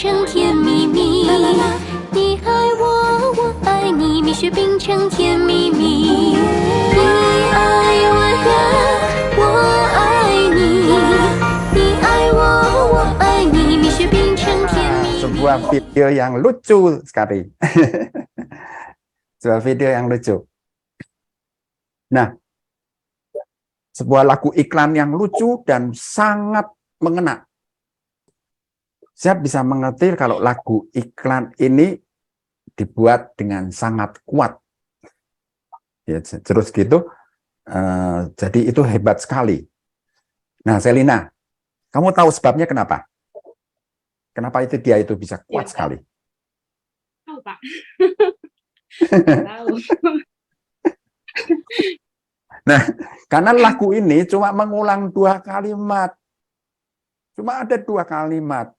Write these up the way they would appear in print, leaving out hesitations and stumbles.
成甜蜜蜜。你爱我，我爱你，蜜雪冰城甜蜜蜜。你爱我呀，我爱你，你爱我，我爱你，蜜雪冰城甜蜜蜜。Sebuah video yang lucu sekali. Sebuah video yang lucu. Nah, sebuah lagu iklan yang lucu dan sangat mengena. Saya bisa mengerti kalau lagu iklan ini dibuat dengan sangat kuat. Ya, terus gitu, jadi itu hebat sekali. Nah, Selina, kamu tahu sebabnya kenapa? Kenapa dia itu bisa kuat sekali? Tahu, Pak. Tahu. Nah, karena lagu ini cuma mengulang 2 kalimat. Cuma ada 2 kalimat.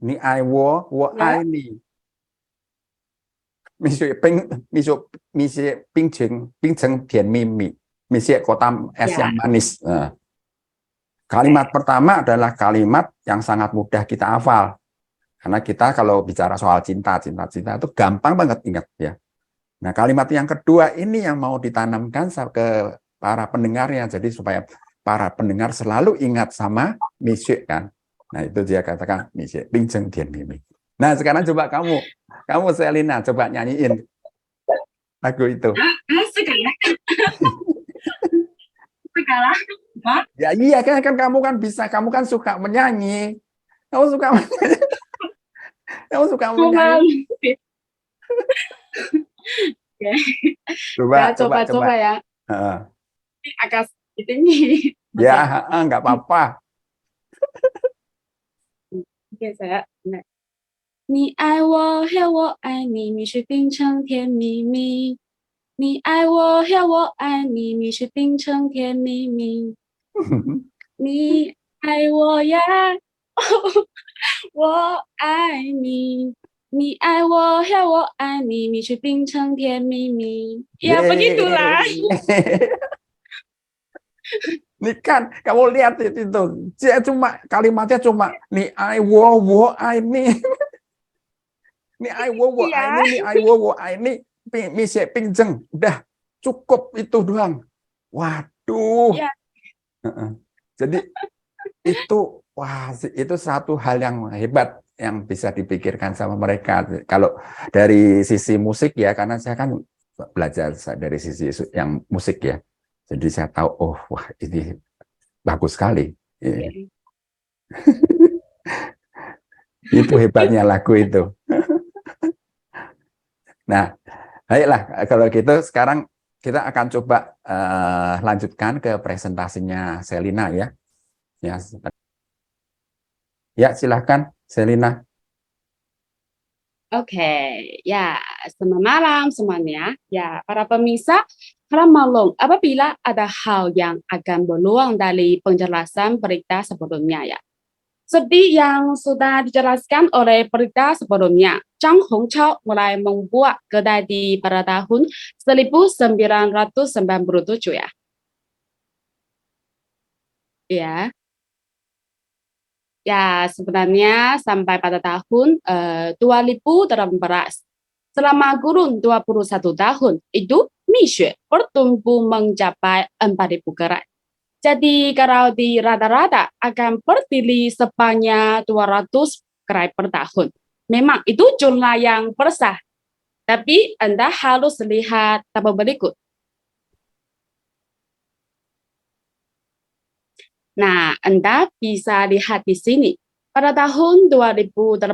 Ni ai wo ai ni. Misie Pingcheng Tian Mimi. Misie kota es yang manis. Nah, kalimat pertama adalah kalimat yang sangat mudah kita hafal. Karena kita kalau bicara soal cinta itu gampang banget ingat ya. Nah, kalimat yang kedua ini yang mau ditanamkan ke para pendengarnya, jadi supaya para pendengar selalu ingat sama Misie kan. Nah, itu dia katakan Misie Pingcheng Tian Mimi. Nah, sekarang coba kamu Selina coba nyanyiin lagu itu. Ya iya kan kamu kan bisa, kamu kan suka menyanyi. Kamu suka menyanyi. Kamu suka menyanyi. Coba ya. Agak sedikit ini. Ya, nggak apa-apa. Oke, saya. Ni ai wo he wo ai ni, mi shi bing cheng tian mi mi. Ni ai wo he wo ai ni, mi shi bing cheng tian mi mi. Ni ai wo ya, wo ai ni. Ni ai wo he wo ai ni, mi shi bing cheng tian mi mi. Ya begitulah. Ini kan kamu lihat itu, dia cuma kalimatnya cuma ni ai wo ai ni, ni ai wo ai ni, ni ai wo ai ni, Misie Pingcheng, udah cukup itu doang. Waduh. Ya. Jadi itu itu satu hal yang hebat yang bisa dipikirkan sama mereka. Kalau dari sisi musik ya, karena saya kan belajar dari sisi yang musik ya. Jadi saya tahu, wah ini bagus sekali. Itu hebatnya lagu itu. Nah, baiklah kalau gitu sekarang kita akan coba lanjutkan ke presentasinya Selina ya. Ya, silahkan Selina. Oke, ya, selamat malam semuanya. Ya, para pemirsa, harap maklum apabila ada hal yang akan berulang dari penjelasan berita sebelumnya ya. Seperti yang sudah dijelaskan oleh berita sebelumnya, Zhang Hongchao mulai membuat kedai pada tahun 1997 ya. Ya. Ya, sebenarnya sampai pada tahun 2018. Selama kurun 21 tahun, itu Misie bertumbuh mencapai 4.000 gerai. Jadi kalau di rata-rata akan berdiri sebanyak 200 gerai per tahun. Memang itu jumlah yang besar. Tapi Anda harus lihat tabel berikut. Nah, Anda bisa lihat di sini. Pada tahun 2018,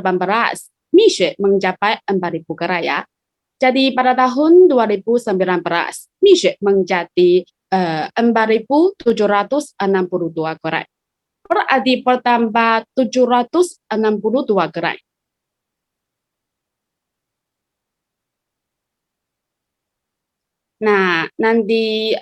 Misie mencapai 4.000 gerai ya. Jadi pada tahun 2019, Misie menjadi 4.762 gerai. Berarti bertambah 762 gerai. Nah, nanti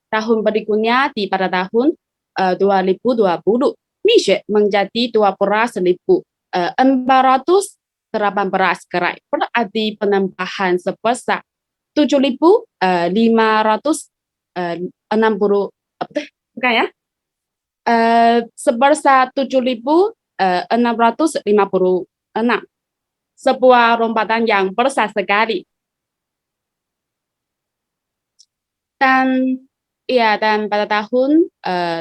tahun berikutnya pada tahun 2020, Misie menjadi 12.418 gerai. Berarti penambahan sebesar 7.560 sebesar 7.560 656. Sebuah lompatan yang besar sekali. Dan pada tahun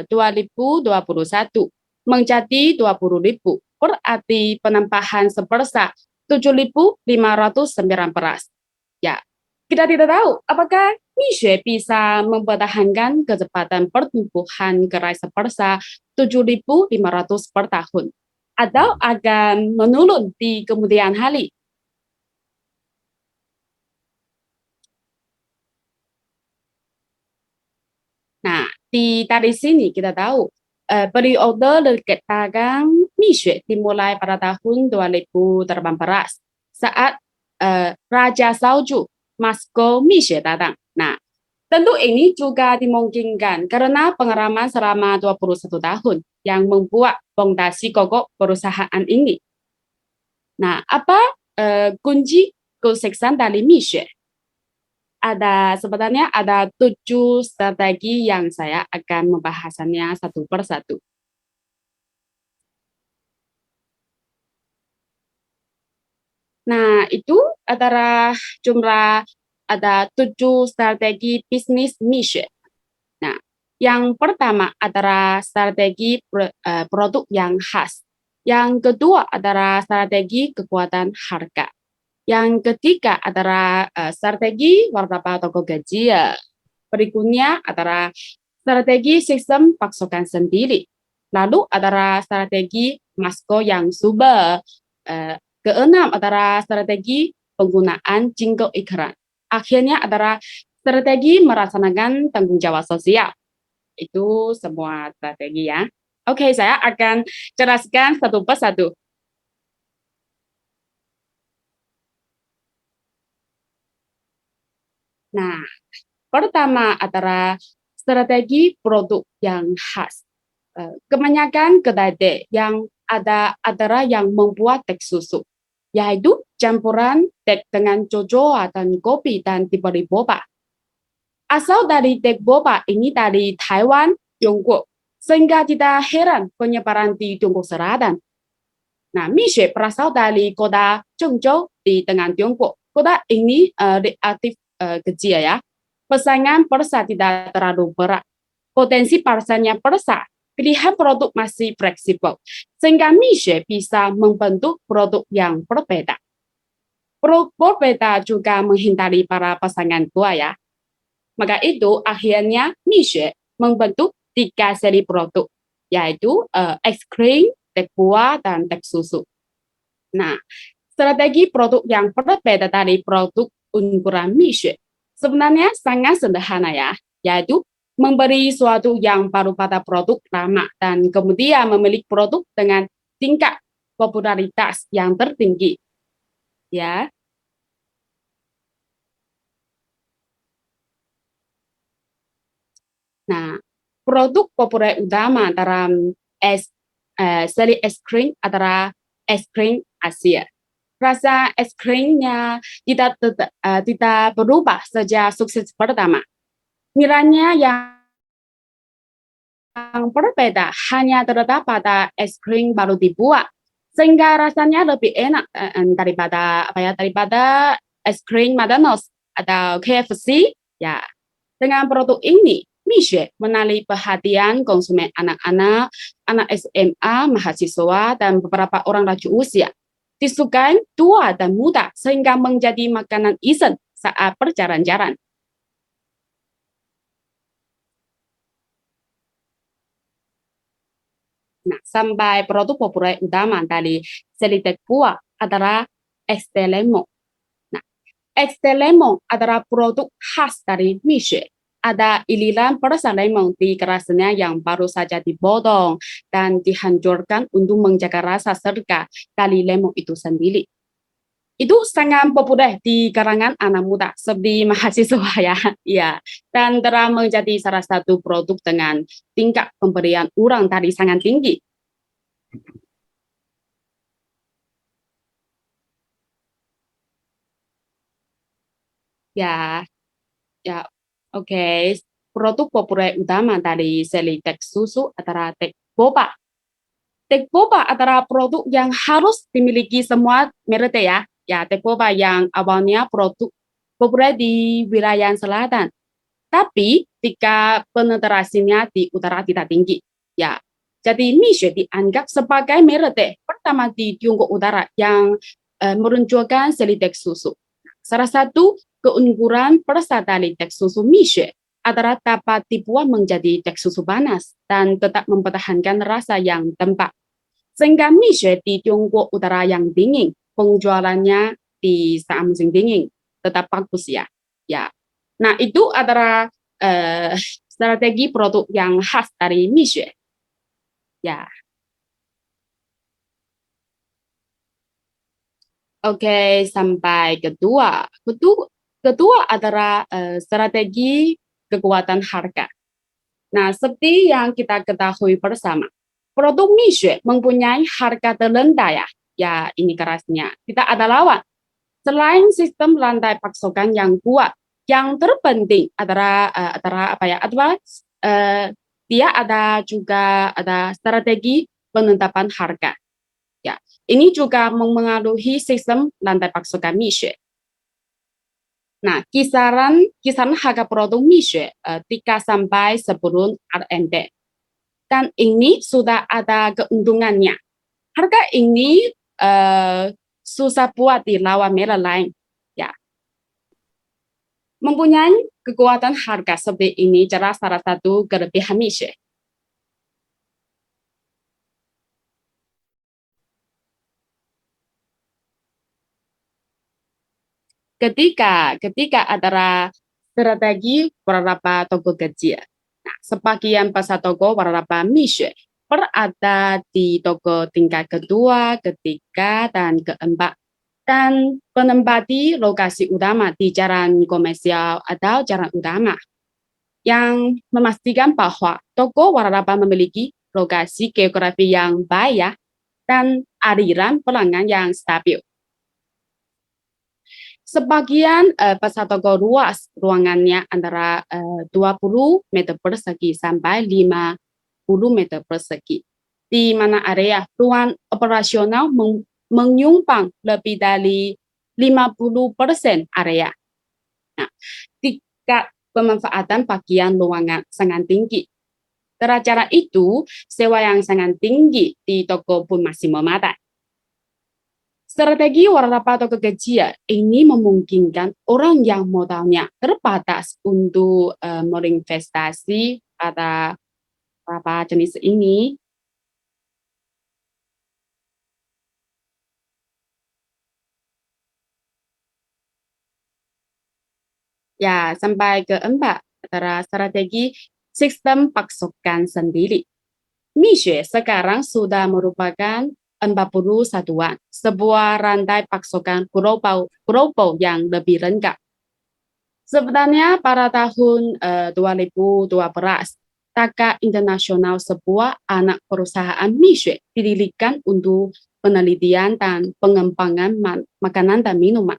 2021 menjadi 20.000, berarti penambahan sebesar 7.519. Ya, kita tidak tahu apakah Mishe bisa mempertahankan kecepatan pertumbuhan gerai sebesar 7.500 per tahun atau akan menurun di kemudian hari. Nah, dari sini kita tahu periode dagang Mishe dimulai pada tahun 2018 saat Raja Salju Moskow Mishe datang. Nah, tentu ini juga dimungkinkan karena pengalaman selama 21 tahun yang membuat fondasi kokoh perusahaan ini. Nah, apa kunci kesuksesan dari Mishe? Sebenarnya ada 7 strategi yang saya akan membahasnya satu persatu. Nah, itu adalah jumlah ada 7 strategi bisnis Mishe. Nah, yang pertama adalah strategi produk yang khas. Yang kedua adalah strategi kekuatan harga. Yang ketiga adalah strategi martabat toko gaji. Berikutnya adalah strategi sistem pasokan sendiri. Lalu adalah strategi masko yang subur. Keenam adalah strategi penggunaan jingle iklan. Akhirnya adalah strategi melaksanakan tanggung jawab sosial. Itu semua strategi ya. Oke, saya akan jelaskan satu persatu. Nah, pertama adalah strategi produk yang khas. Kebanyakan kedai yang adalah yang membuat teh susu, yaitu campuran teh dengan cocoa dan kopi dan diberi boba. Asal dari teh boba ini dari Taiwan, Tiongkok, sehingga tidak heran penyebaran di Tiongkok Selatan. Nah, Mishe berasal dari kota Zhengzhou di tengah Tiongkok. Kota ini relatif kecil ya. Persaingan pasar tidak terlalu berat. Potensi pasarnya besar. Pilihan produk masih fleksibel. Sehingga Mishe bisa membentuk produk yang berbeda. Produk berbeda juga menghindari para pasangan tua ya. Maka itu akhirnya Mishe membentuk 3 seri produk, yaitu es krim, teh buah, dan teh susu. Nah, strategi produk yang berbeda dari produk unggulan Mishe sebenarnya sangat sederhana ya, yaitu memberi suatu yang baru pada produk lama dan kemudian memiliki produk dengan tingkat popularitas yang tertinggi. Ya. Nah, produk populer utama dalam seri es krim adalah es krim Asia. Rasa es krimnya tidak berubah sejak sukses pertama. Nilainya yang berbeda hanya terletak pada es krim baru dibuat, sehingga rasanya lebih enak daripada es krim McDonald's atau KFC. Ya, dengan produk ini Mishe menarik perhatian konsumen anak-anak, anak SMA, mahasiswa, dan beberapa orang lanjut usia. Disukai tua dan muda sehingga menjadi makanan instan saat berjalan-jalan. Nah, sampai produk populer utama dari seri teh buah adalah es teh lemon. Nah, es teh lemon adalah produk khas dari Mishe. Ada iliran perasa lemon di kerasnya yang baru saja dipotong dan dihancurkan untuk menjaga rasa segar dari lemon itu sendiri. Itu sangat populer di kalangan anak muda seperti mahasiswa ya. Ya, dan telah menjadi salah satu produk dengan tingkat pemberian uang tadi sangat tinggi. Ya, ya, oke. Produk populer utama dari seri teh susu adalah teh boba. Teh boba adalah produk yang harus dimiliki semua merek ya. Ya, teh boba yang awalnya produk populer di wilayah selatan. Tapi jika penetrasinya di utara tidak tinggi, ya. Jadi Mixue dianggap sebagai merek teh pertama di Tiongkok Utara yang meluncurkan seri teh susu. Salah satu keunggulan perasa dari teh susu Mixue adalah dapat dibuat menjadi teh susu panas dan tetap mempertahankan rasa yang tempat. Sehingga Mixue di Tiongkok Utara yang dingin, penjualannya di saat musim dingin tetap bagus ya. Ya, nah itu adalah strategi produk yang khas dari Mixue. Ya, oke sampai kedua. Kedua adalah strategi kekuatan harga. Nah, seperti yang kita ketahui bersama, produk Mixue mempunyai harga terendah ya. Ya, ini kerasnya. Tidak ada lawan. Selain sistem rantai pasokan yang kuat, yang terpenting adalah apa ya? Adalah dia ada strategi penetapan harga. Ya, ini juga mempengaruhi sistem rantai pasokan Mixue. Nah, kisaran harga produk Mixue 3 sampai 10 RMB. Dan ini sudah ada keuntungannya. Harga ini susah buat dilawan merek lain. Ya, mempunyai kekuatan harga seperti ini jelas salah satu kelebihan Mixue. Ketika adalah strategi beberapa toko kecil. Nah, sebagian pasar toko beberapa Mixue berada di toko tingkat kedua, ketiga, dan keempat. Dan menempati lokasi utama di jalan komersial atau jalan utama yang memastikan bahwa toko waralaba memiliki lokasi geografi yang baik ya, dan aliran pelanggan yang stabil. Sebagian pasar toko luas, ruangannya antara 20 meter persegi sampai 50 meter persegi, di mana area ruang operasional menyumbang lebih dari 50% area. Nah, tingkat pemanfaatan bagian ruangan sangat tinggi. Karena cara itu, sewa yang sangat tinggi di toko pun masih memadai. Strategi waralaba toko kecil ini memungkinkan orang yang modalnya terbatas untuk berinvestasi pada apa jenis ini. Ya, sampai keempat adalah strategi sistem pasokan sendiri. Mixue sekarang sudah merupakan 40 satuan, sebuah rantai pasokan global yang lebih lengkap. Sebenarnya pada tahun 2012, Taka Internasional, sebuah anak perusahaan Mixue, didirikan untuk penelitian dan pengembangan makanan dan minuman.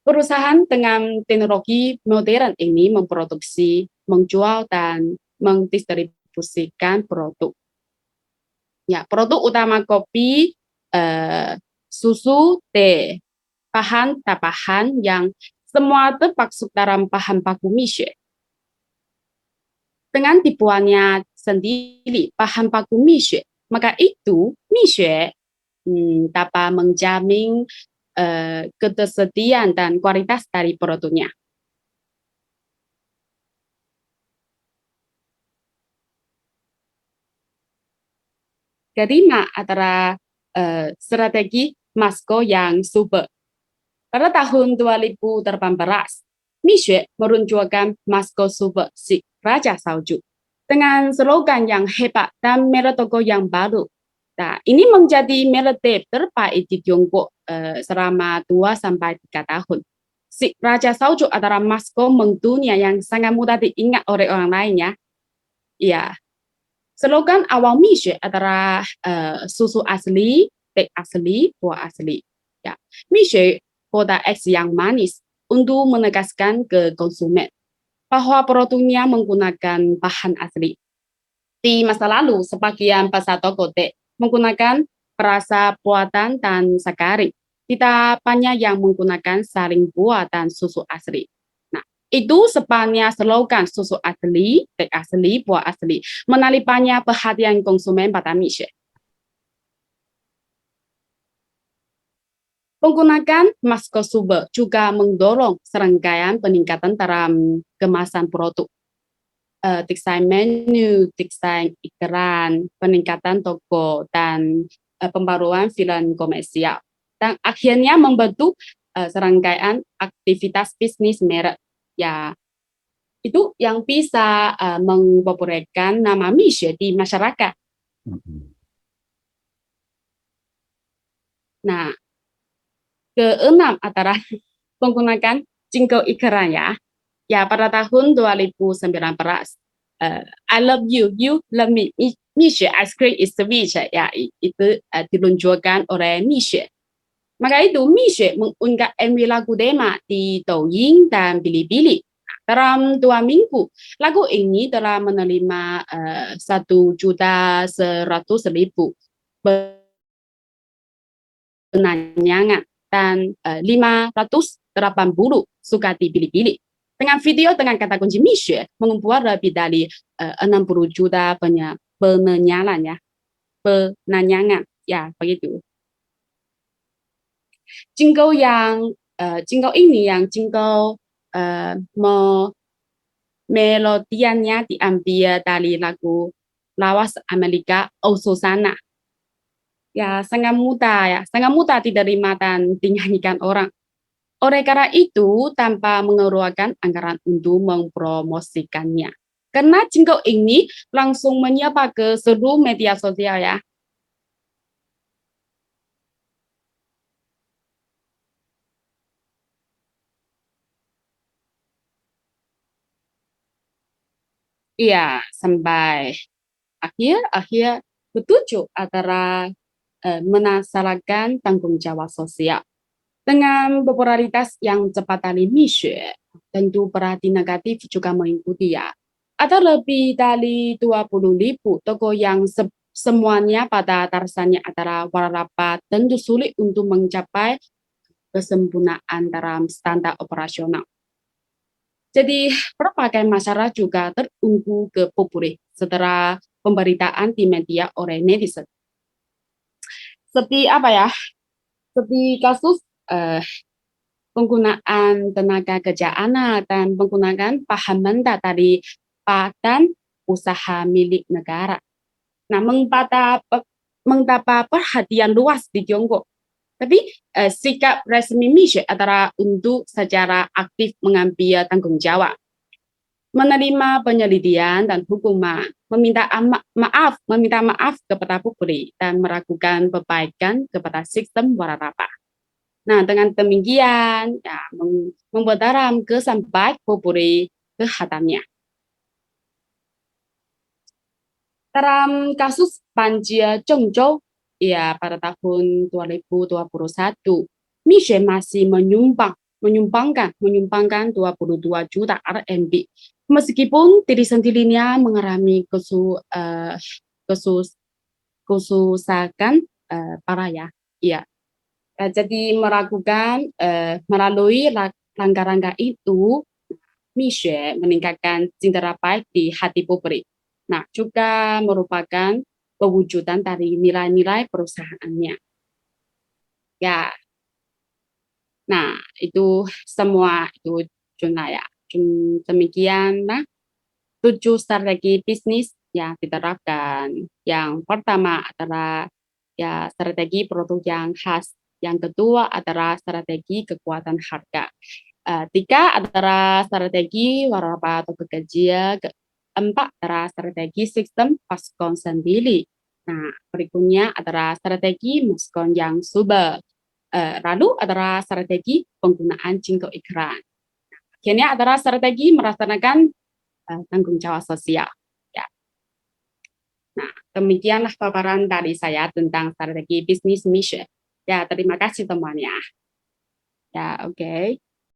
Perusahaan dengan teknologi modern ini memproduksi, menjual, dan mendistribusikan produk. Ya, produk utama kopi, susu, teh, bahan tambahan yang semua termasuk dalam bahan baku Mixue. Dengan dibuatnya sendiri bahan baku Mixue, maka itu Mixue dapat menjamin ketersediaan dan kualitas dari produknya. Kelima adalah strategi Masko yang super. Pada tahun 2018, Mixue meluncurkan Masko Super si Raja Salju dengan slogan yang hebat dan merek toko yang baru. Nah, ini menjadi merek teh terbaik di Tiongkok selama 2 sampai 3 tahun. Si Raja Salju adalah masko mendunia yang sangat mudah diingat oleh orang lain ya. Iya. Slogan awal Mixue adalah susu asli, teh asli, buah asli. Ya. Mixue kota X yang manis untuk menegaskan ke konsumen bahwa produknya menggunakan bahan asli. Di masa lalu, sebagian pasar toko teh menggunakan perasa buatan dan sakarin. Tidak banyak yang menggunakan saring buatan susu asli. Nah, itu sebabnya slogan susu asli, teh asli, buah asli, menarik banyak perhatian konsumen pada Miche. Penggunaan masker super juga mendorong serangkaian peningkatan dalam kemasan produk. Desain menu, desain iklan, peningkatan toko, dan pembaruan film komersial. Dan akhirnya membentuk serangkaian aktivitas bisnis merek. Ya, itu yang bisa mempopulerkan nama Miche di masyarakat. Nah, keenam adalah penggunaan jingle iklan ya. Ya, pada tahun 2019, I love you, you love me. Miche Ice Cream is Sweet ya, itu diluncurkan oleh Miche. Maka itu Miche mengunggah MV lagu Dema di Douyin dan Bilibili. Dalam 2 minggu, lagu ini telah menerima 1.100.000 penanyangan dan 580 suka di Bilibili. Dengan video dengan kata kunci Miche mengumpulkan lebih dari 60 juta penanyangan ya. Penanyangan ya begitu. Jingle melodiannya diambil dari lagu lawas Amerika Ososana. Ya sangat mudah diterima dan dinyanyikan orang. Oleh karena itu, tanpa mengeluarkan anggaran untuk mempromosikannya. Karena jingle ini langsung menyapa ke seluruh media sosial ya. Iya, sampai akhir ketujuh adalah menasalkan tanggung jawab sosial. Dengan popularitas yang cepat dari Miche, tentu perhati negatif juga mengikuti ya. Ada lebih dari 20.000 toko yang semuanya pada dasarnya adalah waralaba tentu sulit untuk mencapai kesempurnaan dalam standar operasional. Jadi berbagai masyarakat juga terunggu ke publik setelah pemberitaan di media oleh netizen. Seperti apa ya? Seperti kasus penggunaan tenaga kerja anak dan penggunaan paham mentah dari badan usaha milik negara. Nah, mendapat perhatian luas di Tiongkok. Tapi sikap resmi Miche adalah untuk secara aktif mengambil tanggung jawab, menerima penyelidikan dan hukuman, meminta maaf kepada publik dan melakukan perbaikan kepada sistem waralaba. Nah, dengan demikian ya, membuat dalam kesampai publik kehatannya. Dalam kasus banjir Zhengzhou, ya pada tahun 2021, Miche masih menyumbangkan 22 juta RMB. Meskipun diri sendirinya mengalami kesusahan parah ya. Iya. Jadi melalui langkah-langkah itu, Miche meningkatkan cindera baik di hati publik. Nah, juga merupakan pewujudan dari nilai-nilai perusahaannya. Ya, nah itu semua itu jumlah ya. Demikianlah 7 strategi bisnis yang diterapkan. Yang pertama adalah ya strategi produk yang khas. Yang kedua adalah strategi kekuatan harga. 3 adalah strategi waralaba atau kecil. 4 adalah strategi sistem paskon sendiri. Nah, berikutnya adalah strategi maskon yang super. Lalu adalah strategi penggunaan jingle iklan. Akhirnya adalah strategi melaksanakan tanggung jawab sosial. Ya. Nah, demikianlah paparan dari saya tentang strategi bisnis Miche. Ya, terima kasih temannya. Ya, oke.